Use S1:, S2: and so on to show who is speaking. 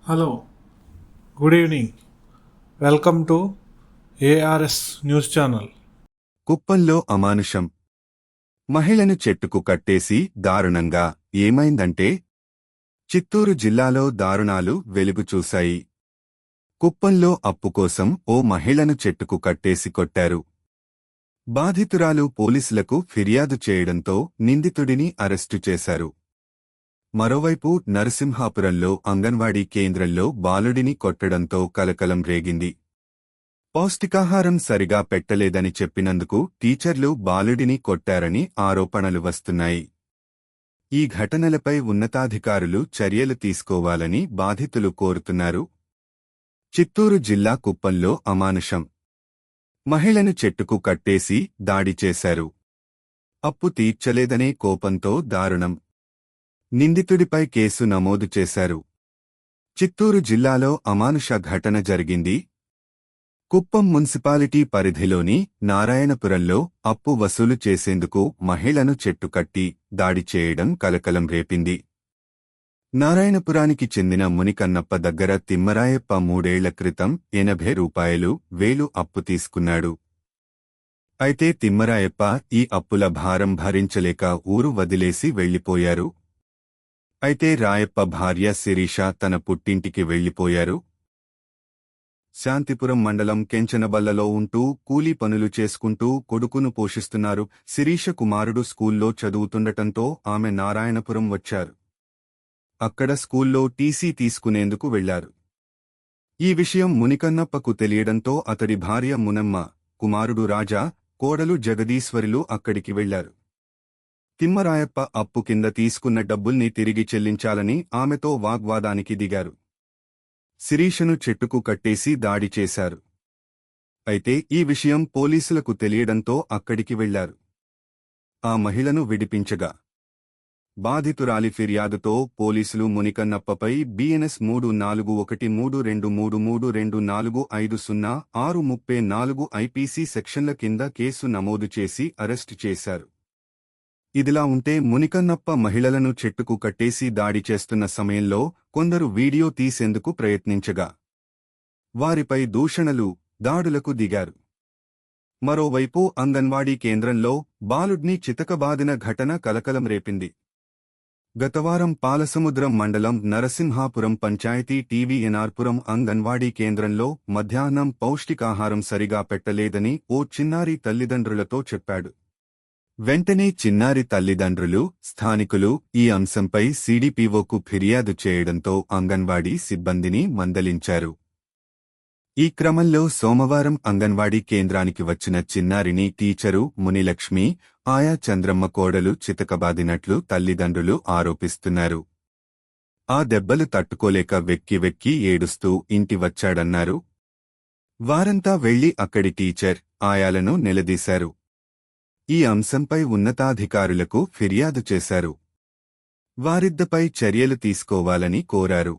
S1: Hello, good evening. Welcome to ARS news channel.
S2: కుప్పంలో అమానుషం. మహిళను చెట్టుకు కట్టేసి దారుణంగా. ఏమైందంటే చిత్తూరు జిల్లాలో దారుణాలు వెలుగు చూశాయి. కుప్పంలో అప్పు కోసం ఓ మహిళను చెట్టుకు కట్టేసి కొట్టారు. బాధితురాలు పోలీసులకు ఫిర్యాదు చేయడంతో నిందితుడిని అరెస్టు చేశారు. మరోవైపు నరసింహాపురంలో అంగన్వాడీ కేంద్రంలో బాలుడిని కొట్టడంతో కలకలం రేగింది. పౌష్టికాహారం సరిగా పెట్టలేదని చెప్పినందుకు టీచర్లు బాలుడిని కొట్టారని ఆరోపణలు వస్తున్నాయి. ఈ ఘటనలపై ఉన్నతాధికారులు చర్యలు తీసుకోవాలని బాధితులు కోరుతున్నారు. చిత్తూరు జిల్లా కుప్పంలో అమానుషం. మహిళను చెట్టుకు కట్టేసి దాడి చేశారు. అప్పు తీర్చలేదనే కోపంతో దారుణం. నిందితుడిపై కేసు నమోదు చేశారు. చిత్తూరు జిల్లాలో అమానుష ఘటన జరిగింది. కుప్పం మున్సిపాలిటీ పరిధిలోని నారాయణపురంలో అప్పు వసూలు చేసేందుకు మహిళను చెట్టు కట్టి దాడి చేయడం కలకలం రేపింది. నారాయణపురానికి చెందిన మునికన్నప్ప దగ్గర తిమ్మరాయప్ప 3 ఏళ్ల క్రితం 80 రూపాయలు అప్పు తీసుకున్నాడు. అయితే తిమ్మరాయప్ప ఈ అప్పుల భారం భరించలేక ఊరు వదిలేసి వెళ్లిపోయారు. అయితే రాయప్ప భార్య శిరీష తన పుట్టింటికి వెళ్లిపోయారు. శాంతిపురం మండలం కెంచనబల్లలో ఉంటూ కూలీ పనులు చేసుకుంటూ కొడుకును పోషిస్తున్నారు. శిరీష కుమారుడు స్కూల్లో చదువుతుండటంతో ఆమె నారాయణపురం వచ్చారు. అక్కడ స్కూల్లో టీసీ తీసుకునేందుకు వెళ్లారు. ఈ విషయం మునికన్నప్పకు తెలియడంతో అతడి భార్య మునమ్మ, కుమారుడు రాజా, కోడలు జగదీశ్వరులు అక్కడికి వెళ్లారు. తిమ్మరాయప్ప అప్పు కింద తీసుకున్న డబ్బుల్ని తిరిగి చెల్లించాలని ఆమెతో వాగ్వాదానికి దిగారు. శిరీషను చెట్టుకు కట్టేసి దాడి చేశారు. అయితే ఈ విషయం పోలీసులకు తెలియడంతో అక్కడికి వెళ్లారు. ఆ మహిళను విడిపించగా బాధితురాలి ఫిర్యాదుతో పోలీసులు మునికన్నప్పపై BNS 3413332450 ఐపీసీ సెక్షన్ల కింద కేసు నమోదు చేసి అరెస్టు చేశారు. ఇదిలా ఉంటే మునికన్నప్ప మహిళలను చెట్టుకు కట్టేసి దాడి చేస్తున్న సమయంలో కొందరు వీడియో తీసేందుకు ప్రయత్నించగా వారిపై దూషణలు, దాడులకు దిగారు. మరోవైపు అంగన్వాడీ కేంద్రంలో బాలుడ్ని చితకబాదిన ఘటన కలకలం రేపింది. గతవారం పాలసముద్రం మండలం నరసింహాపురం పంచాయతీ TVNRపురం అంగన్వాడీ కేంద్రంలో మధ్యాహ్నం పౌష్టికాహారం సరిగా పెట్టలేదని ఓ చిన్నారి తల్లిదండ్రులతో చెప్పాడు. వెంటనే చిన్నారి తల్లిదండ్రులు, స్థానికులు ఈ అంశంపై CDPOకు ఫిర్యాదు చేయడంతో అంగన్వాడీ సిబ్బందిని మందలించారు. ఈ క్రమంలో సోమవారం అంగన్వాడీ కేంద్రానికి వచ్చిన చిన్నారిని టీచరు మునిలక్ష్మి, ఆయా చంద్రమ్మ కోడలు చితకబాదినట్లు తల్లిదండ్రులు ఆరోపిస్తున్నారు. ఆ దెబ్బలు తట్టుకోలేక వెక్కి వెక్కి ఏడుస్తూ ఇంటి వచ్చాడన్నారు. వారంతా వెళ్లి అక్కడి టీచర్, ఆయాలను నిలదీశారు. ఈ అంశంపై ఉన్నతాధికారులకు ఫిర్యాదు చేశారు. వారిద్దపై చర్యలు తీసుకోవాలని కోరారు.